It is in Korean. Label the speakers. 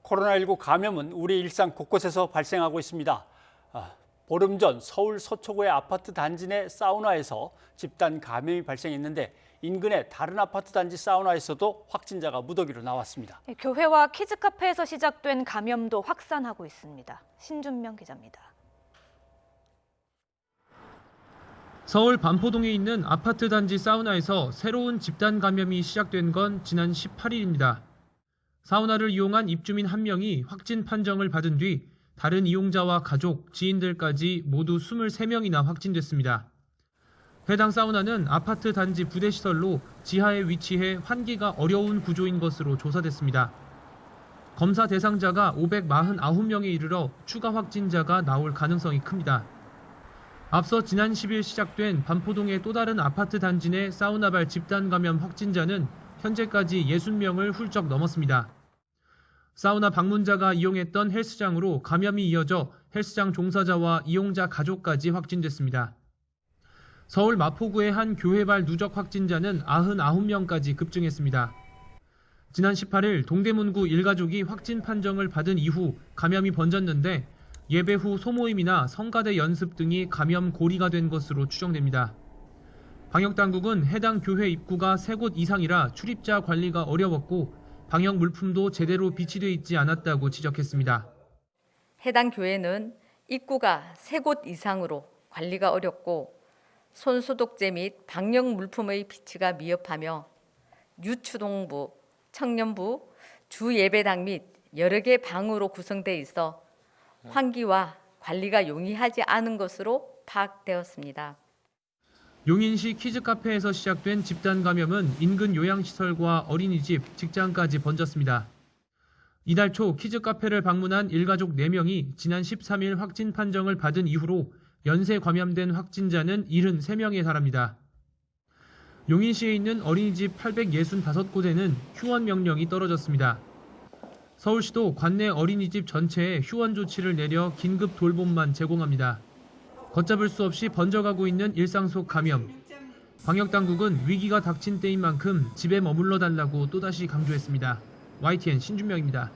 Speaker 1: 코로나19 감염은 우리 일상 곳곳에서 발생하고 있습니다. 보름 전 서울 서초구의 아파트 단지 내 사우나에서 집단 감염이 발생했는데 인근의 다른 아파트 단지 사우나에서도 확진자가 무더기로 나왔습니다.
Speaker 2: 교회와 키즈카페에서 시작된 감염도 확산하고 있습니다. 신준명 기자입니다.
Speaker 3: 서울 반포동에 있는 아파트 단지 사우나에서 새로운 집단 감염이 시작된 건 지난 18일입니다. 사우나를 이용한 입주민 1명이 확진 판정을 받은 뒤 다른 이용자와 가족, 지인들까지 모두 23명이나 확진됐습니다. 해당 사우나는 아파트 단지 부대시설로 지하에 위치해 환기가 어려운 구조인 것으로 조사됐습니다. 검사 대상자가 549명에 이르러 추가 확진자가 나올 가능성이 큽니다. 앞서 지난 10일 시작된 반포동의 또 다른 아파트 단지 내 사우나발 집단 감염 확진자는 현재까지 60명을 훌쩍 넘었습니다. 사우나 방문자가 이용했던 헬스장으로 감염이 이어져 헬스장 종사자와 이용자 가족까지 확진됐습니다. 서울 마포구의 한 교회발 누적 확진자는 99명까지 급증했습니다. 지난 18일 동대문구 일가족이 확진 판정을 받은 이후 감염이 번졌는데 예배 후 소모임이나 성가대 연습 등이 감염 고리가 된 것으로 추정됩니다. 방역당국은 해당 교회 입구가 3곳 이상이라 출입자 관리가 어려웠고 방역 물품도 제대로 비치돼 있지 않았다고 지적했습니다.
Speaker 4: 해당 교회는 입구가 3곳 이상으로 관리가 어렵고 손소독제 및 방역 물품의 비치가 미흡하며 유추동부, 청년부, 주예배당 및 여러 개 방으로 구성돼 있어 환기와 관리가 용이하지 않은 것으로 파악되었습니다.
Speaker 3: 용인시 키즈카페에서 시작된 집단 감염은 인근 요양시설과 어린이집, 직장까지 번졌습니다. 이달 초 키즈카페를 방문한 일가족 4명이 지난 13일 확진 판정을 받은 이후로 연쇄 감염된 확진자는 73명에 달합니다. 용인시에 있는 어린이집 865곳에는 휴원 명령이 떨어졌습니다. 서울시도 관내 어린이집 전체에 휴원 조치를 내려 긴급 돌봄만 제공합니다. 걷잡을 수 없이 번져가고 있는 일상 속 감염. 방역당국은 위기가 닥친 때인 만큼 집에 머물러 달라고 또다시 강조했습니다. YTN 신준명입니다.